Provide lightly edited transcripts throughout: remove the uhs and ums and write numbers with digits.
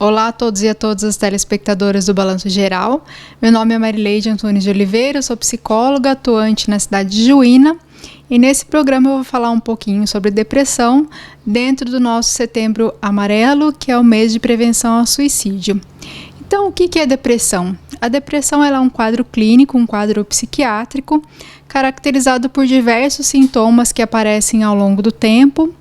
Olá a todos e a todas as telespectadoras do Balanço Geral. Meu nome é Marileide Antunes de Oliveira, eu sou psicóloga atuante na cidade de Juína e nesse programa eu vou falar um pouquinho sobre depressão dentro do nosso Setembro Amarelo, que é o mês de prevenção ao suicídio. Então, o que é depressão? A depressão ela é um quadro clínico, um quadro psiquiátrico, caracterizado por diversos sintomas que aparecem ao longo do tempo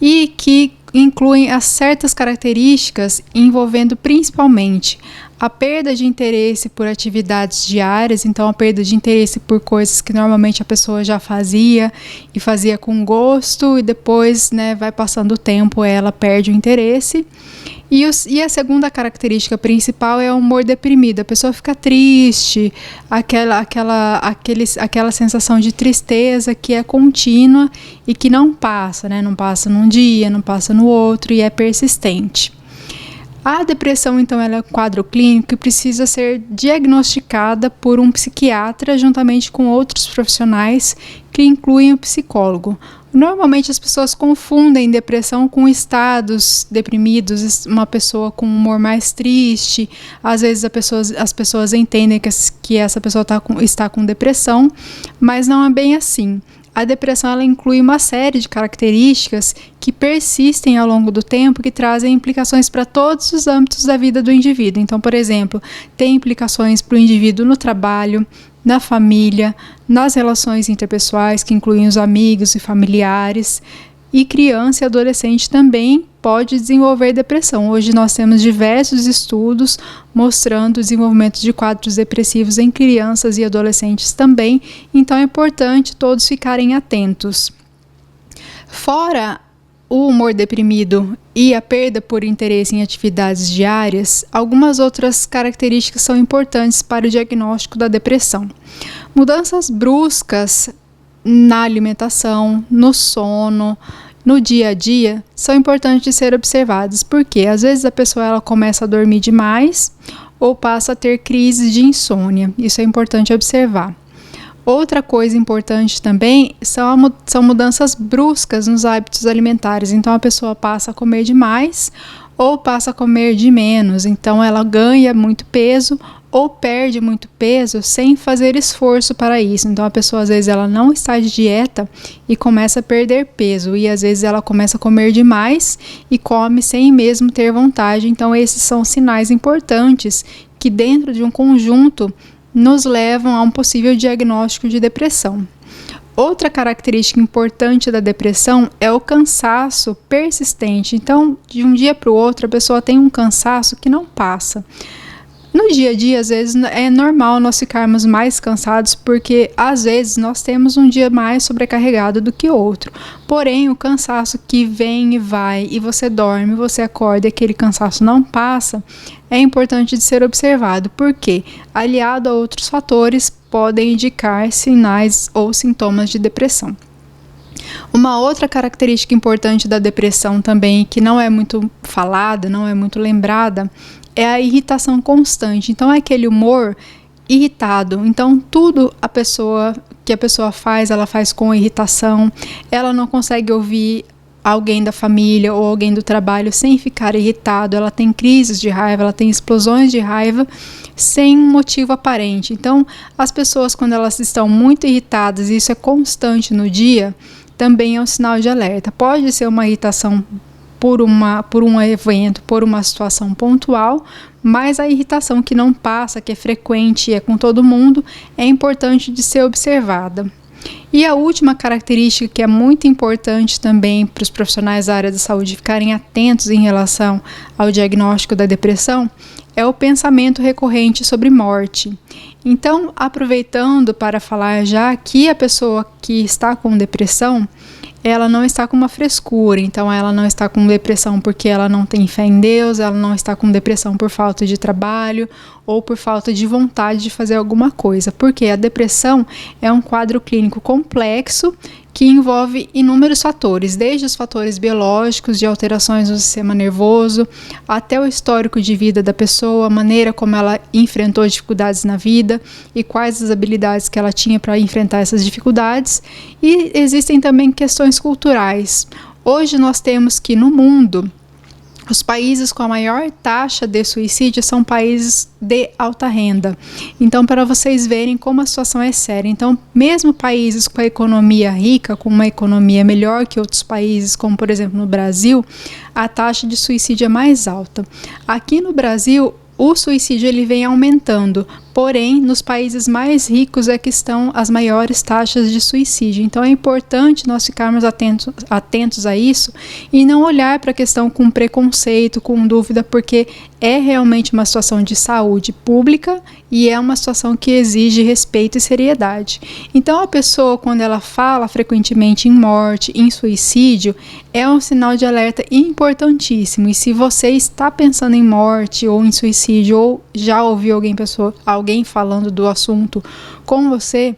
e que incluem as certas características envolvendo principalmente a perda de interesse por atividades diárias, então a perda de interesse por coisas que normalmente a pessoa já fazia e fazia com gosto e depois, vai passando o tempo, ela perde o interesse. E a segunda característica principal é o humor deprimido. A pessoa fica triste, aquela sensação de tristeza que é contínua e que não passa, Não passa num dia, não passa no outro e é persistente. A depressão, então, ela é um quadro clínico que precisa ser diagnosticada por um psiquiatra juntamente com outros profissionais que incluem o psicólogo. Normalmente as pessoas confundem depressão com estados deprimidos, uma pessoa com um humor mais triste. Às vezes as pessoas entendem que essa pessoa está com depressão, mas não é bem assim. A depressão ela inclui uma série de características que persistem ao longo do tempo, que trazem implicações para todos os âmbitos da vida do indivíduo. Então, por exemplo, tem implicações para o indivíduo no trabalho, na família, nas relações interpessoais, que incluem os amigos e familiares, e criança e adolescente também pode desenvolver depressão. Hoje nós temos diversos estudos mostrando o desenvolvimento de quadros depressivos em crianças e adolescentes também, então é importante todos ficarem atentos. Fora o humor deprimido e a perda por interesse em atividades diárias, algumas outras características são importantes para o diagnóstico da depressão. Mudanças bruscas na alimentação, no sono, no dia a dia, são importantes de ser observadas, porque às vezes a pessoa ela começa a dormir demais ou passa a ter crises de insônia. Isso é importante observar. Outra coisa importante também são mudanças bruscas nos hábitos alimentares. Então, a pessoa passa a comer demais ou passa a comer de menos. Então, ela ganha muito peso ou perde muito peso sem fazer esforço para isso. Então, a pessoa, às vezes, ela não está de dieta e começa a perder peso. E, às vezes, ela começa a comer demais e come sem mesmo ter vontade. Então, esses são sinais importantes que, dentro de um conjunto, nos levam a um possível diagnóstico de depressão. Outra característica importante da depressão é o cansaço persistente. Então, de um dia para o outro, a pessoa tem um cansaço que não passa. No dia a dia, às vezes, é normal nós ficarmos mais cansados porque, às vezes, nós temos um dia mais sobrecarregado do que outro. Porém, o cansaço que vem e vai, e você dorme, você acorda e aquele cansaço não passa, é importante de ser observado, porque, aliado a outros fatores, podem indicar sinais ou sintomas de depressão. Uma outra característica importante da depressão também, que não é muito falada, não é muito lembrada, é a irritação constante. Então, é aquele humor irritado. Então, tudo que a pessoa faz, ela faz com irritação. Ela não consegue ouvir alguém da família ou alguém do trabalho sem ficar irritado. Ela tem crises de raiva, ela tem explosões de raiva sem motivo aparente. Então, as pessoas, quando elas estão muito irritadas, e isso é constante no dia, também é um sinal de alerta. Pode ser uma irritação por um evento, por uma situação pontual, mas a irritação que não passa, que é frequente e é com todo mundo, é importante de ser observada. E a última característica que é muito importante também para os profissionais da área da saúde ficarem atentos em relação ao diagnóstico da depressão é o pensamento recorrente sobre morte. Então, aproveitando para falar já que a pessoa que está com depressão, ela não está com uma frescura, então ela não está com depressão porque ela não tem fé em Deus, ela não está com depressão por falta de trabalho ou por falta de vontade de fazer alguma coisa, porque a depressão é um quadro clínico complexo que envolve inúmeros fatores, desde os fatores biológicos, de alterações no sistema nervoso, até o histórico de vida da pessoa, a maneira como ela enfrentou dificuldades na vida e quais as habilidades que ela tinha para enfrentar essas dificuldades. E existem também questões culturais. Hoje nós temos que no mundo Os países com a maior taxa de suicídio são países de alta renda. Então, para vocês verem como a situação é séria. Então, mesmo países com a economia rica, com uma economia melhor que outros países, como por exemplo no Brasil, a taxa de suicídio é mais alta. Aqui no Brasil, o suicídio ele vem aumentando, porém, nos países mais ricos é que estão as maiores taxas de suicídio. Então, é importante nós ficarmos atentos a isso e não olhar para a questão com preconceito, com dúvida, porque é realmente uma situação de saúde pública e é uma situação que exige respeito e seriedade. Então, a pessoa, quando ela fala frequentemente em morte, em suicídio, é um sinal de alerta importantíssimo. E se você está pensando em morte ou em suicídio, ou já ouviu alguém falando do assunto com você,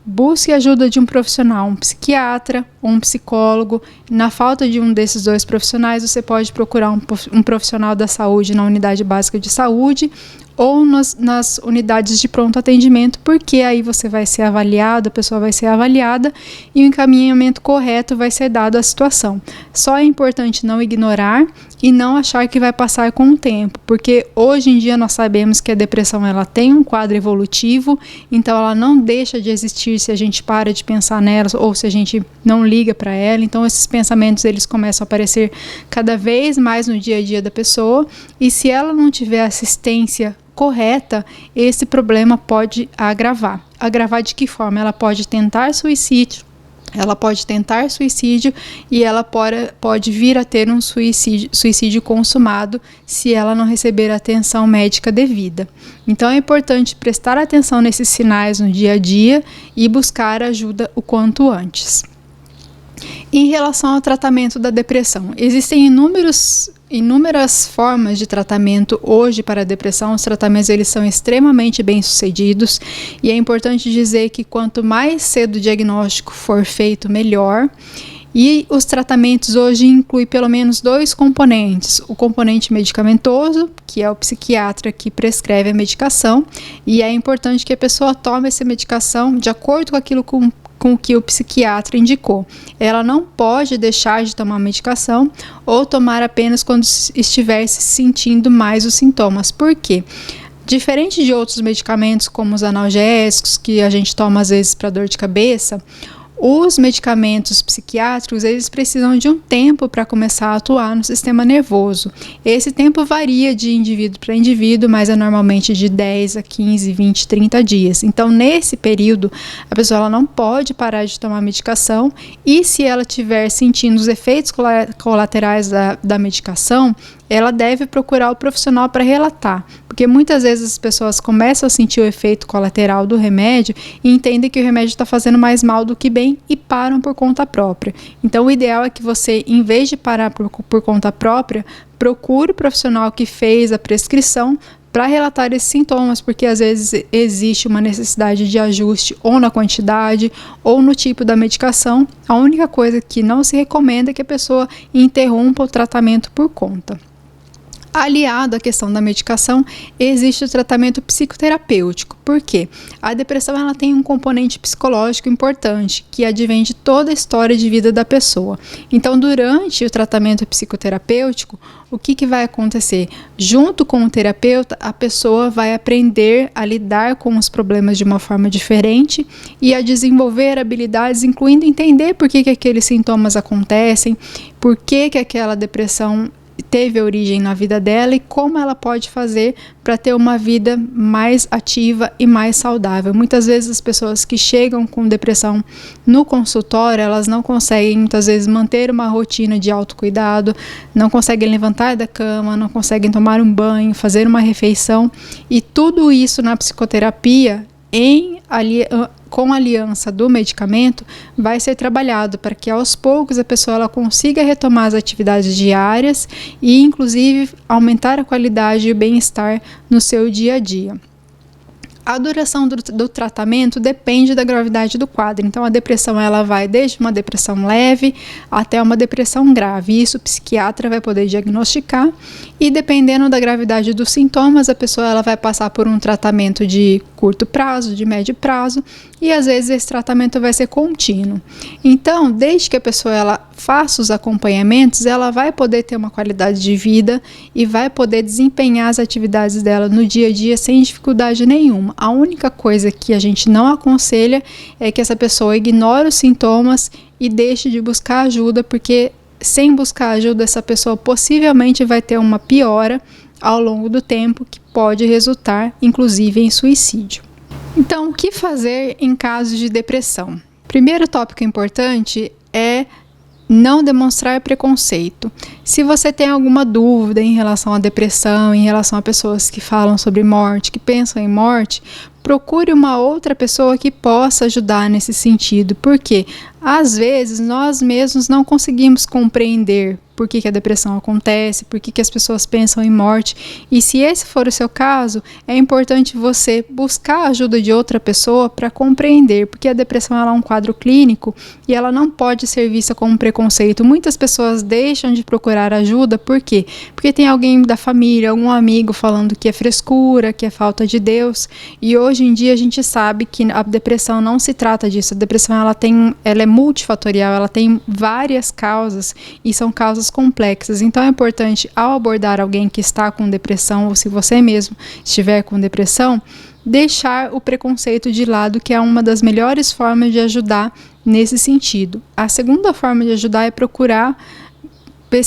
busque a ajuda de um profissional, um psiquiatra ou um psicólogo. Na falta de um desses dois profissionais, você pode procurar um profissional da saúde na unidade básica de saúde ou nas unidades de pronto atendimento, porque aí você vai ser avaliado, a pessoa vai ser avaliada e o encaminhamento correto vai ser dado à situação. Só é importante não ignorar e não achar que vai passar com o tempo, porque hoje em dia nós sabemos que a depressão ela tem um quadro evolutivo, então ela não deixa de existir se a gente para de pensar nela ou se a gente não liga para ela. Então esses pensamentos eles começam a aparecer cada vez mais no dia a dia da pessoa, e se ela não tiver assistência correta, esse problema pode agravar. Agravar de que forma? Ela pode tentar suicídio e ela pode vir a ter um suicídio consumado se ela não receber atenção médica devida. Então é importante prestar atenção nesses sinais no dia a dia e buscar ajuda o quanto antes. Em relação ao tratamento da depressão, existem inúmeras formas de tratamento hoje para a depressão. Os tratamentos eles são extremamente bem-sucedidos e é importante dizer que quanto mais cedo o diagnóstico for feito, melhor. E os tratamentos hoje incluem pelo menos 2 componentes: o componente medicamentoso, que é o psiquiatra que prescreve a medicação, e é importante que a pessoa tome essa medicação de acordo com aquilo com o que o psiquiatra indicou. Ela não pode deixar de tomar medicação ou tomar apenas quando estiver se sentindo mais os sintomas. Por quê? Diferente de outros medicamentos como os analgésicos que a gente toma às vezes para dor de cabeça, os medicamentos psiquiátricos, eles precisam de um tempo para começar a atuar no sistema nervoso. Esse tempo varia de indivíduo para indivíduo, mas é normalmente de 10 a 15, 20, 30 dias. Então, nesse período, a pessoa ela não pode parar de tomar medicação, e se ela estiver sentindo os efeitos colaterais da medicação, ela deve procurar o profissional para relatar, porque muitas vezes as pessoas começam a sentir o efeito colateral do remédio e entendem que o remédio está fazendo mais mal do que bem e param por conta própria. Então, o ideal é que você, em vez de parar por conta própria, procure o profissional que fez a prescrição para relatar esses sintomas, porque às vezes existe uma necessidade de ajuste ou na quantidade ou no tipo da medicação. A única coisa que não se recomenda é que a pessoa interrompa o tratamento por conta. Aliado à questão da medicação, existe o tratamento psicoterapêutico. Por quê? A depressão ela tem um componente psicológico importante, que advém de toda a história de vida da pessoa. Então, durante o tratamento psicoterapêutico, o que vai acontecer? Junto com o terapeuta, a pessoa vai aprender a lidar com os problemas de uma forma diferente e a desenvolver habilidades, incluindo entender por que aqueles sintomas acontecem, por que aquela depressão teve origem na vida dela e como ela pode fazer para ter uma vida mais ativa e mais saudável. Muitas vezes as pessoas que chegam com depressão no consultório, elas não conseguem muitas vezes manter uma rotina de autocuidado, não conseguem levantar da cama, não conseguem tomar um banho, fazer uma refeição, e tudo isso na psicoterapia com a aliança do medicamento vai ser trabalhado para que aos poucos a pessoa ela consiga retomar as atividades diárias e inclusive aumentar a qualidade e o bem-estar no seu dia a dia. A duração do tratamento depende da gravidade do quadro. Então, a depressão ela vai desde uma depressão leve até uma depressão grave. Isso o psiquiatra vai poder diagnosticar, e dependendo da gravidade dos sintomas, a pessoa ela vai passar por um tratamento de curto prazo, de médio prazo, e às vezes esse tratamento vai ser contínuo. Então, desde que a pessoa ela faça os acompanhamentos, ela vai poder ter uma qualidade de vida e vai poder desempenhar as atividades dela no dia a dia sem dificuldade nenhuma. A única coisa que a gente não aconselha é que essa pessoa ignore os sintomas e deixe de buscar ajuda, porque sem buscar ajuda essa pessoa possivelmente vai ter uma piora ao longo do tempo que pode resultar inclusive em suicídio. Então, o que fazer em casos de depressão? Primeiro tópico importante é não demonstrar preconceito. Se você tem alguma dúvida em relação à depressão, em relação a pessoas que falam sobre morte, que pensam em morte, procure uma outra pessoa que possa ajudar nesse sentido, porque às vezes nós mesmos não conseguimos compreender por que a depressão acontece, por que as pessoas pensam em morte, e se esse for o seu caso, é importante você buscar a ajuda de outra pessoa para compreender, porque a depressão ela é um quadro clínico e ela não pode ser vista como preconceito. Muitas pessoas deixam de procurar ajuda, por quê? Porque tem alguém da família, algum amigo falando que é frescura, que é falta de Deus, e hoje em dia a gente sabe que a depressão não se trata disso. A depressão ela é multifatorial, ela tem várias causas e são causas complexas. Então é importante, ao abordar alguém que está com depressão, ou se você mesmo estiver com depressão, deixar o preconceito de lado, que é uma das melhores formas de ajudar nesse sentido. A segunda forma de ajudar é procurar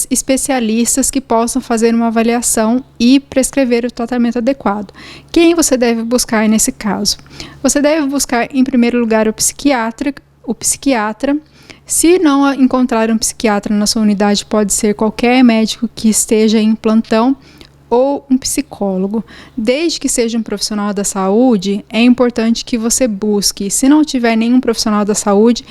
especialistas que possam fazer uma avaliação e prescrever o tratamento adequado. Quem você deve buscar nesse caso? Você deve buscar, em primeiro lugar, o psiquiatra. Se não encontrar um psiquiatra na sua unidade, pode ser qualquer médico que esteja em plantão ou um psicólogo. Desde que seja um profissional da saúde, é importante que você busque. Se não tiver nenhum profissional da saúde,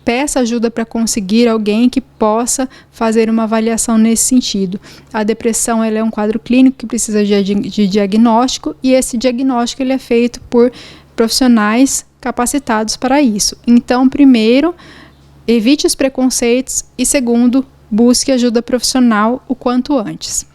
peça ajuda para conseguir alguém que possa fazer uma avaliação nesse sentido. A depressão ela é um quadro clínico que precisa de diagnóstico, e esse diagnóstico ele é feito por profissionais capacitados para isso. Então, primeiro, evite os preconceitos e, segundo, busque ajuda profissional o quanto antes.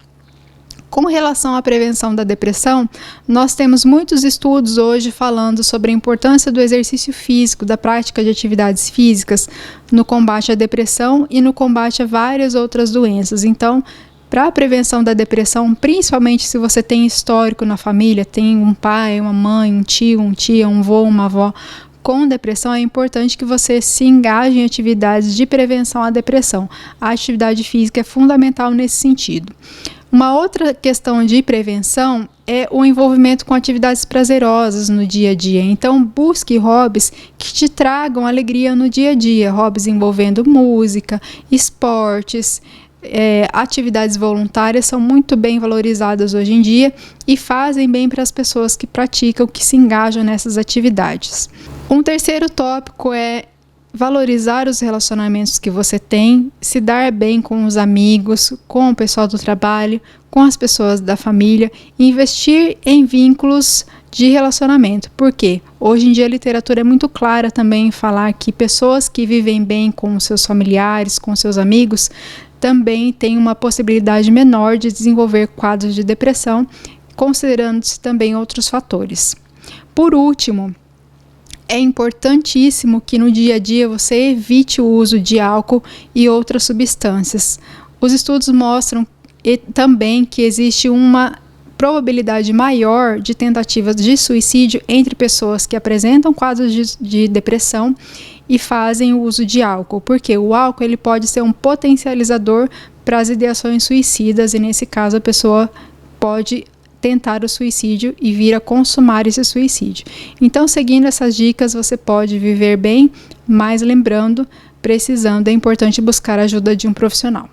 Com relação à prevenção da depressão, nós temos muitos estudos hoje falando sobre a importância do exercício físico, da prática de atividades físicas no combate à depressão e no combate a várias outras doenças. Então, para a prevenção da depressão, principalmente se você tem histórico na família, tem um pai, uma mãe, um tio, uma tia, um avô, uma avó com depressão, é importante que você se engaje em atividades de prevenção à depressão. A atividade física é fundamental nesse sentido. Uma outra questão de prevenção é o envolvimento com atividades prazerosas no dia a dia. Então, busque hobbies que te tragam alegria no dia a dia. Hobbies envolvendo música, esportes, atividades voluntárias são muito bem valorizadas hoje em dia e fazem bem para as pessoas que praticam, que se engajam nessas atividades. Um terceiro tópico é valorizar os relacionamentos que você tem, se dar bem com os amigos, com o pessoal do trabalho, com as pessoas da família, investir em vínculos de relacionamento. Por quê? Hoje em dia a literatura é muito clara também em falar que pessoas que vivem bem com seus familiares, com seus amigos, também têm uma possibilidade menor de desenvolver quadros de depressão, considerando-se também outros fatores. Por último, é importantíssimo que no dia a dia você evite o uso de álcool e outras substâncias. Os estudos mostram também que existe uma probabilidade maior de tentativas de suicídio entre pessoas que apresentam quadros de depressão e fazem o uso de álcool, porque o álcool ele pode ser um potencializador para as ideações suicidas, e nesse caso a pessoa pode tentar o suicídio e vir a consumar esse suicídio. Então, seguindo essas dicas, você pode viver bem, mas lembrando, precisando, é importante buscar a ajuda de um profissional.